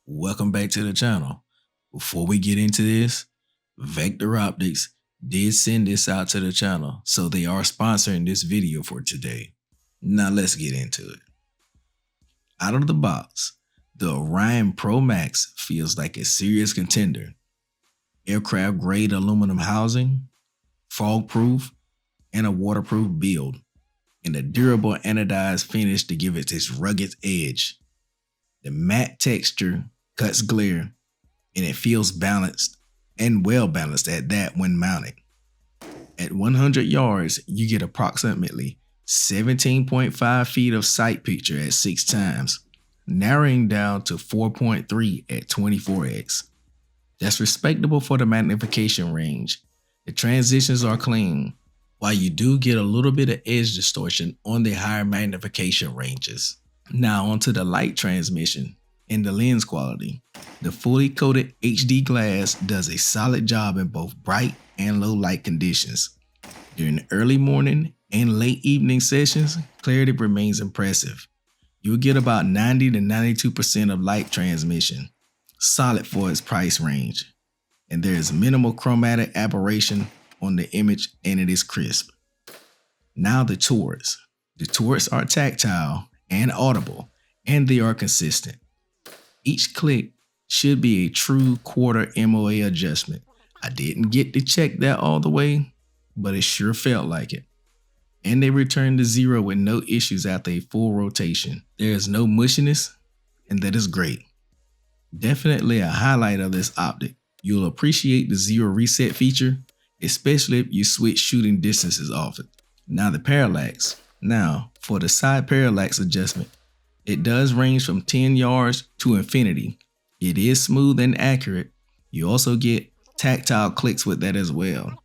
Welcome back to the channel. Before we get into this, Vector Optics did send this out to the channel, so they are sponsoring this video for today. Now let's get into it. Out of the box, the Orion Pro Max feels like a serious contender. Aircraft grade aluminum housing, fog proof, and a waterproof build, and a durable anodized finish to give it its rugged edge. The matte texture cuts glare, and it feels balanced and well balanced at that when mounted. At 100 yards, you get approximately 17.5 feet of sight picture at 6 times, narrowing down to 4.3 at 24x. That's respectable for the magnification range. The transitions are clean, while you do get a little bit of edge distortion on the higher magnification ranges. Now onto the light transmission and the lens quality. The fully coated HD glass does a solid job in both bright and low light conditions. During early morning and late evening sessions, clarity remains impressive. You'll get about 90 to 92% of light transmission, solid for its price range. And there is minimal chromatic aberration on the image, and it is crisp. Now the turrets. The turrets are tactile and audible, and they are consistent. Each click should be a true quarter MOA adjustment. I didn't get to check that all the way, but it sure felt like it. And they returned to zero with no issues after a full rotation. There is no mushiness, and that is great. Definitely a highlight of this optic. You'll appreciate the zero reset feature, especially if you switch shooting distances off it. Now the parallax. Now for the side parallax adjustment. It does range from 10 yards to infinity. It is smooth and accurate. You also get tactile clicks with that as well.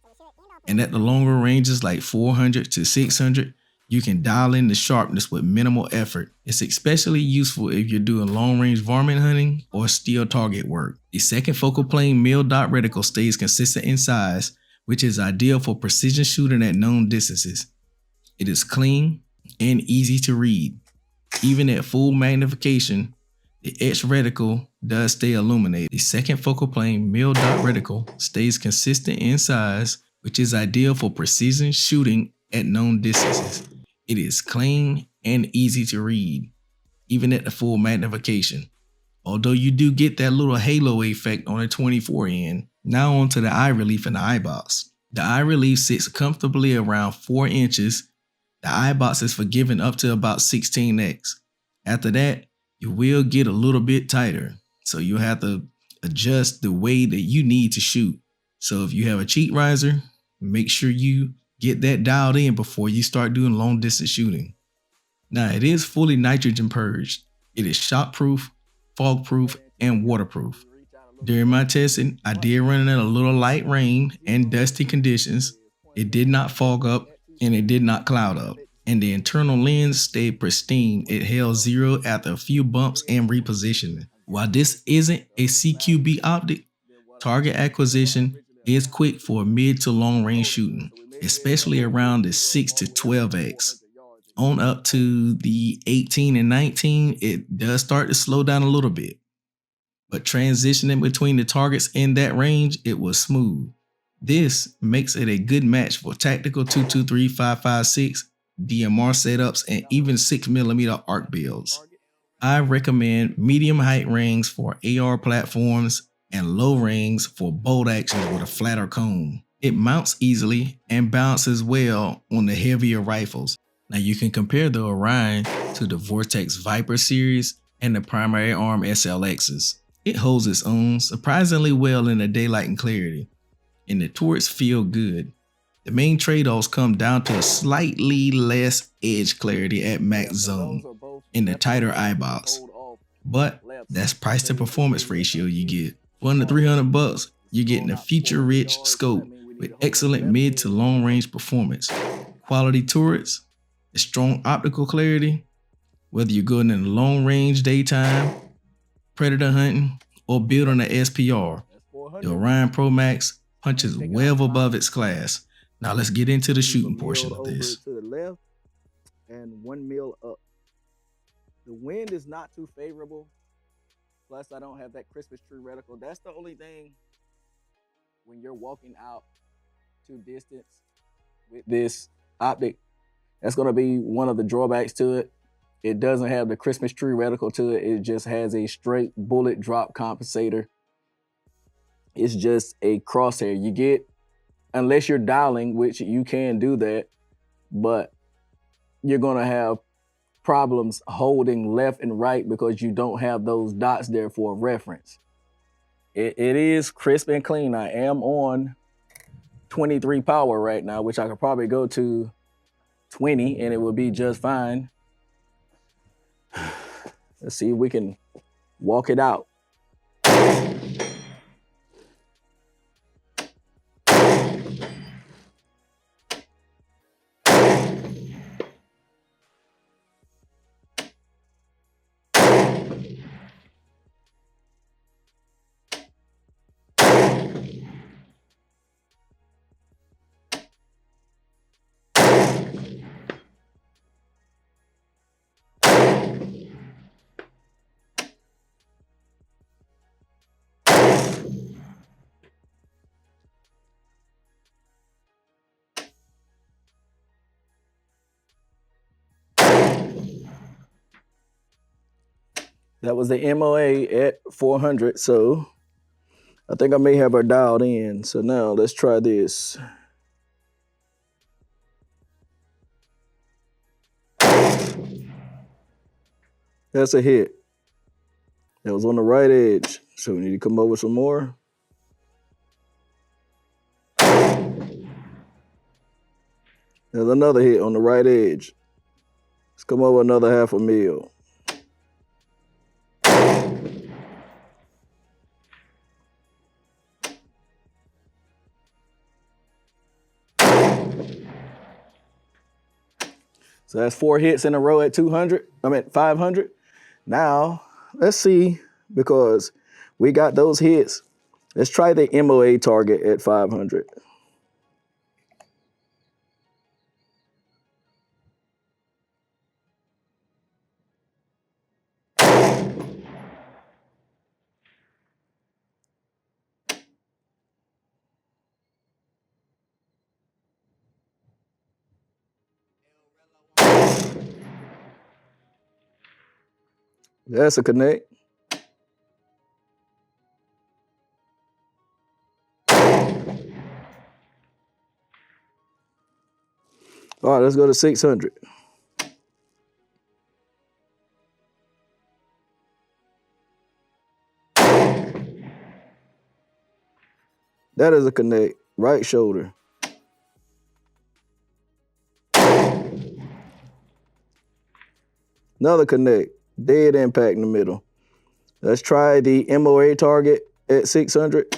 And at the longer ranges like 400 to 600, you can dial in the sharpness with minimal effort. It's especially useful if you're doing long range varmint hunting or steel target work. The second focal plane mil dot reticle stays consistent in size, which is ideal for precision shooting at known distances. It is clean and easy to read. Even at full magnification, the etched reticle does stay illuminated. The second focal plane mil dot reticle stays consistent in size, which is ideal for precision shooting at known distances. It is clean and easy to read, even at the full magnification. Although you do get that little halo effect on the 24 end. Now onto the eye relief in the eye box. The eye relief sits comfortably around 4 inches. The eye box is forgiving up to about 16x. After that, you will get a little bit tighter, so you'll have to adjust the way that you need to shoot. So if you have a cheat riser, make sure you get that dialed in before you start doing long distance shooting. Now it is fully nitrogen purged. It is shockproof, fog proof, and waterproof. During my testing, I did run it in a little light rain and dusty conditions. It did not fog up and it did not cloud up. And the internal lens stayed pristine. It held zero after a few bumps and repositioning. While this isn't a CQB optic, target acquisition is quick for mid to long range shooting, especially around the 6 to 12x. On up to the 18 and 19, it does start to slow down a little bit. But transitioning between the targets in that range, it was smooth. This makes it a good match for tactical 223, 5.56, DMR setups, and even 6mm arc builds. I recommend medium height rings for AR platforms and low rings for bolt actions with a flatter cone. It mounts easily and balances well on the heavier rifles. Now you can compare the Orion to the Vortex Viper series and the Primary Arm SLXs. It holds its own surprisingly well in the daylight and clarity, and the turrets feel good. The main trade-offs come down to a slightly less edge clarity at max zone in the tighter eye box, but that's price to performance ratio you get. For under $300, you're getting a feature-rich scope with excellent mid to long range performance, quality turrets, a strong optical clarity, whether you're going in long range daytime, predator hunting, or building an SPR. The Orion Pro Max punches well above its class. Now let's get into the shooting portion of this. To the left and 1 mil up. The wind is not too favorable, Plus, I don't have that Christmas tree reticle. That's the only thing when you're walking out to distance with this optic. That's going to be one of the drawbacks to it. It doesn't have the Christmas tree reticle to it. It just has a straight bullet drop compensator. It's just a crosshair. You get, unless you're dialing, which you can do that, but you're going to have problems holding left and right because you don't have those dots there for reference. It is crisp and clean. I am on 23 power right now, which I could probably go to 20 and it would be just fine. Let's see if we can walk it out. That was the MOA at 400, so I think I may have her dialed in. So now let's try this. That's a hit. That was on the right edge, so we need to come over some more. There's another hit on the right edge. Let's come over another half a mil. So that's 4 hits in a row at 200. I'm at 500. Now, let's see, because we got those hits. Let's try the MOA target at 500. That's a connect. All right, let's go to 600. That is a connect. Right shoulder. Another connect. Dead impact in the middle. Let's try the MOA target at 600.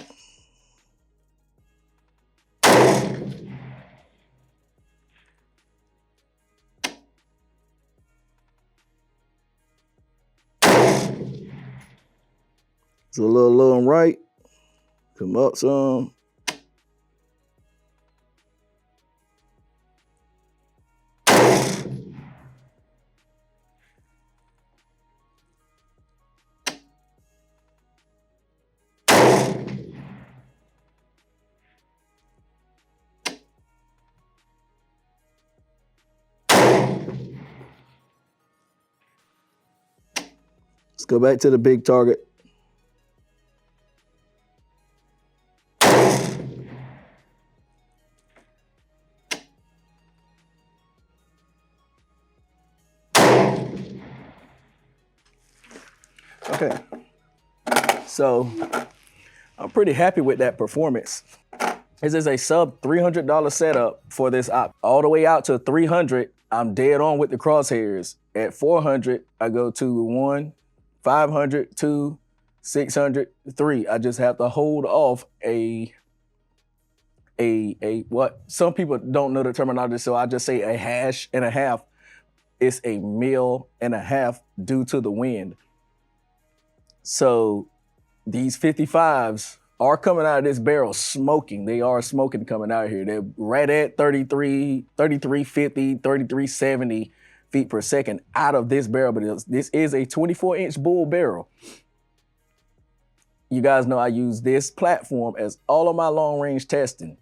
It's a little low and right. Come up some. Let's go back to the big target. Okay, so I'm pretty happy with that performance. This is a sub $300 setup for this op. All the way out to 300, I'm dead on with the crosshairs. At 400, I go to 1, 500, 2, 600, 3. I just have to hold off a what? Some people don't know the terminology, so I just say a hash and a half. It's a mil and a half due to the wind. So these 55s are coming out of this barrel smoking. They are smoking coming out here. They're right at 3350, 3370 feet per second out of this barrel. But this is a 24-inch bull barrel. you guys know I use this platform as all of my long range testing.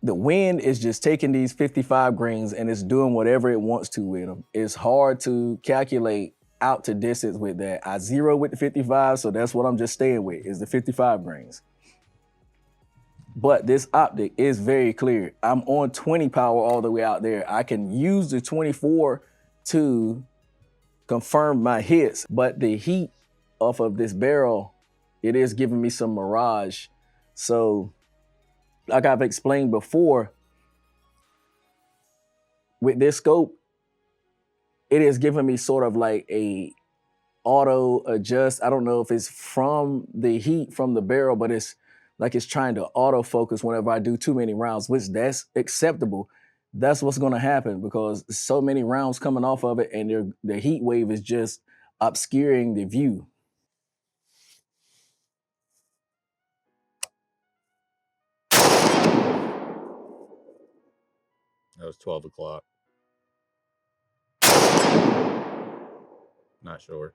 The wind is just taking these 55 grains and it's doing whatever it wants to with them. It's hard to calculate out to distance with that. I zero with the 55, so that's what I'm just staying with, is the 55 grains. But this optic is very clear. I'm on 20 power all the way out there. I can use the 24 to confirm my hits, but the heat off of this barrel, it is giving me some mirage. So like I've explained before, with this scope, it is giving me sort of like a auto adjust. I don't know if it's from the heat from the barrel, but it's like it's trying to auto focus whenever I do too many rounds, which that's acceptable. That's what's going to happen because so many rounds coming off of it and the heat wave is just obscuring the view. That was 12 o'clock. Not sure.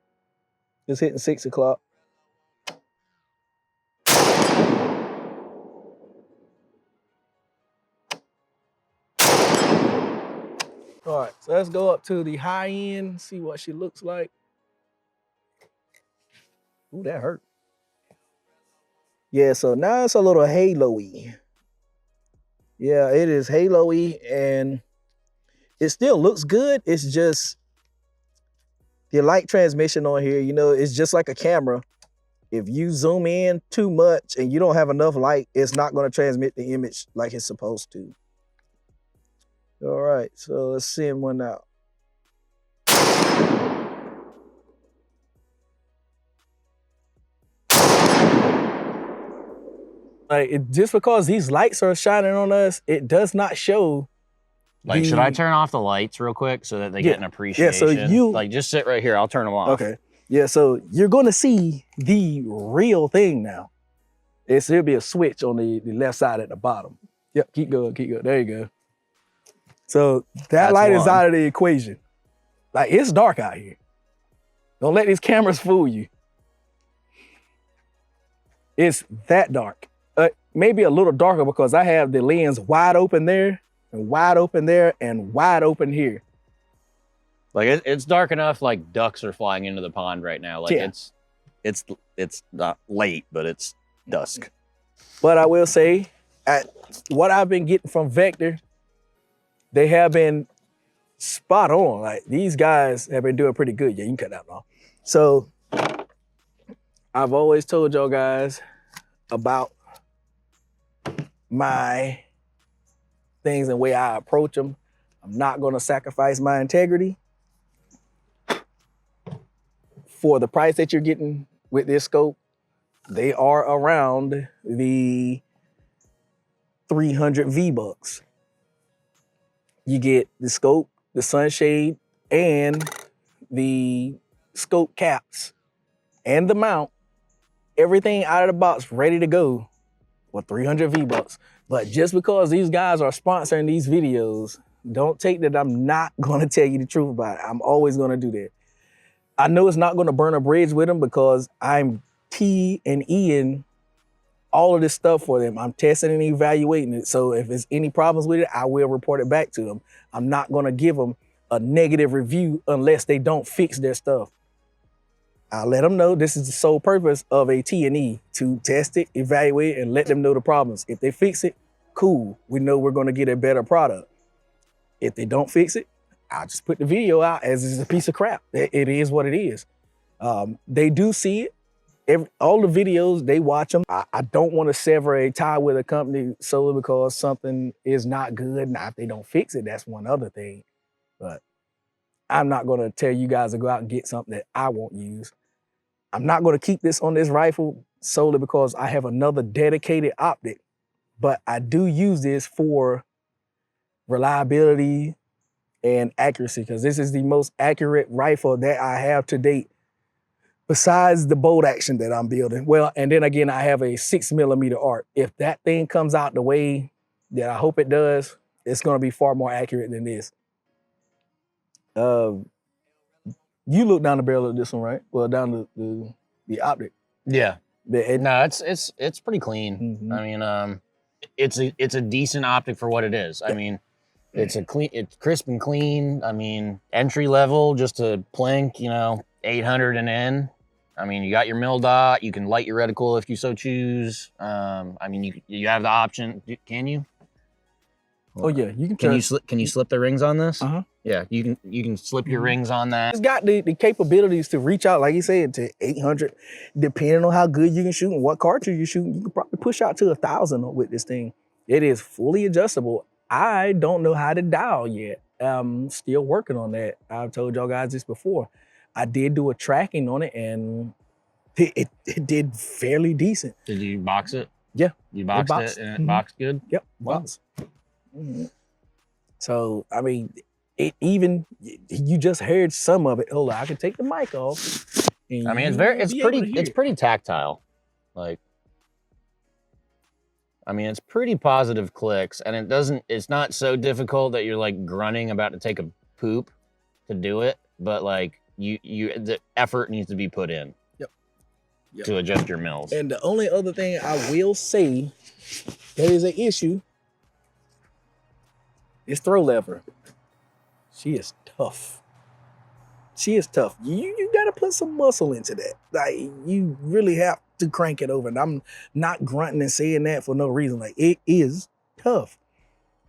It's hitting 6 o'clock. All right, so let's go up to the high end, see what she looks like. Ooh, that hurt. Yeah, so now it's a little halo-y. Yeah, it is halo-y and it still looks good. It's just the light transmission on here, you know, it's just like a camera. If you zoom in too much and you don't have enough light, it's not going to transmit the image like it's supposed to. All right, so let's send one out. Like just because these lights are shining on us, it does not show. Like, should I turn off the lights real quick so that they get an appreciation? Yeah, so you like just sit right here. I'll turn them off. Okay. Yeah, so you're going to see the real thing now. There'll be a switch on the left side at the bottom. Yep, keep going, keep going. There you go. So that light is out of the equation. Like, it's dark out here. Don't let these cameras fool you. It's that dark. Maybe a little darker because I have the lens wide open there, and wide open there, and wide open here. Like it's dark enough, like ducks are flying into the pond right now. Like it's not late, but it's dusk. But I will say, what I've been getting from Vector, they have been spot on. Like these guys have been doing pretty good. Yeah, you can cut that off. So I've always told y'all guys about my things and the way I approach them. I'm not going to sacrifice my integrity for the price that you're getting with this scope. They are around the 300 V-bucks. You get the scope, the sunshade, and the scope caps, and the mount, everything out of the box ready to go for 300 V-bucks. But just because these guys are sponsoring these videos, don't take that I'm not gonna tell you the truth about it. I'm always gonna do that. I know it's not gonna burn a bridge with them because I'm T and Eing all of this stuff for them. I'm testing and evaluating it. So if there's any problems with it, I will report it back to them. I'm not gonna give them a negative review unless they don't fix their stuff. I'll let them know this is the sole purpose of a T&E, to test it, evaluate it, and let them know the problems. If they fix it, cool. We know we're gonna get a better product. If they don't fix it, I'll just put the video out as it's a piece of crap. It is what it is. They do see it. All the videos, they watch them. I don't want to sever a tie with a company solely because something is not good. Now, if they don't fix it, that's one other thing. But I'm not going to tell you guys to go out and get something that I won't use. I'm not going to keep this on this rifle solely because I have another dedicated optic, but I do use this for reliability and accuracy because this is the most accurate rifle that I have to date besides the bolt action that I'm building. Well, and then again, I have a 6mm ARC. If that thing comes out the way that I hope it does, it's going to be far more accurate than this. You look down the barrel of this one, right? Well, down the optic. Yeah. No, it's pretty clean. Mm-hmm. I mean, it's a decent optic for what it is. I mean, it's crisp and clean. I mean, entry level, just a Planck, 800 and N. I mean, you got your mil dot. You can light your reticle if you so choose. I mean, you have the option. Can you? Oh yeah, you can. Can you slip the rings on this? Uh-huh. Yeah, you can slip your rings on that. It's got the capabilities to reach out, like you said, to 800. Depending on how good you can shoot and what cartridge you shoot, you can probably push out to 1,000 with this thing. It is fully adjustable. I don't know how to dial yet. I'm still working on that. I've told y'all guys this before. I did do a tracking on it, and it did fairly decent. Did you box it? Yeah. You boxed it and it boxed good? Yep, box. Mm-hmm. So, I mean, you just heard some of it. Hold on, I can take the mic off. I mean, it's pretty tactile. Like, I mean, it's pretty positive clicks, and it's not so difficult that you're like grunting about to take a poop to do it, but like the effort needs to be put in. Yep. To adjust your mills. And the only other thing I will say that is an issue is throw lever. She is tough. She is tough. You got to put some muscle into that. Like, you really have to crank it over. And I'm not grunting and saying that for no reason. Like, it is tough.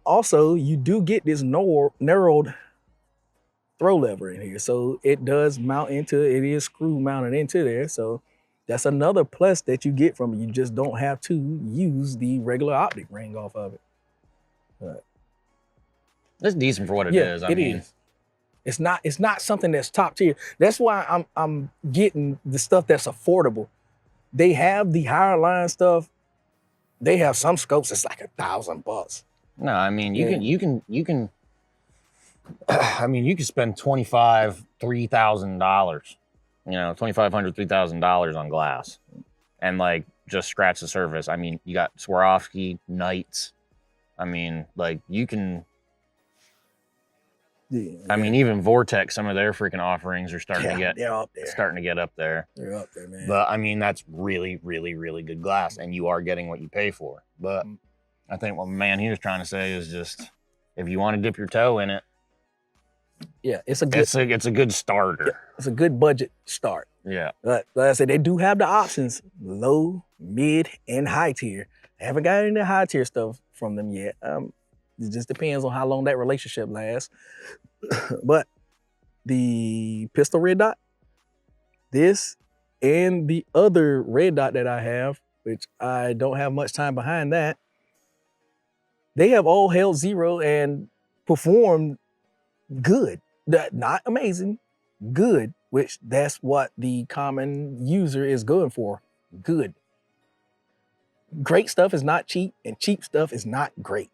Also, you do get this narrowed throw lever in here. So it does mount into, it is screw mounted into there. So that's another plus that you get from it. You just don't have to use the regular optic ring off of it. But it's decent for what it is. I mean, it's not something that's top tier. That's why I'm getting the stuff that's affordable. They have the higher line stuff. They have some scopes that's like $1,000. No, I mean, you can I mean, you can spend $3,000, $2,500, $3,000 on glass and like just scratch the surface. I mean, you got Swarovski, Knights. I mean, like you can. Yeah. I mean, even Vortex, some of their freaking offerings are starting to get up there. They're up there, man. But I mean, that's really, really, really good glass, and you are getting what you pay for. But I think what my man he was trying to say is just if you want to dip your toe in it, yeah, it's a good starter. Yeah, it's a good budget start. Yeah. But like I said, they do have the options: low, mid, and high tier. I haven't got any high tier stuff from them yet. It just depends on how long that relationship lasts. But the pistol red dot, this and the other red dot that I have, which I don't have much time behind that, they have all held zero and performed good. Not amazing, good, which that's what the common user is going for. Good. Great stuff is not cheap, and cheap stuff is not great.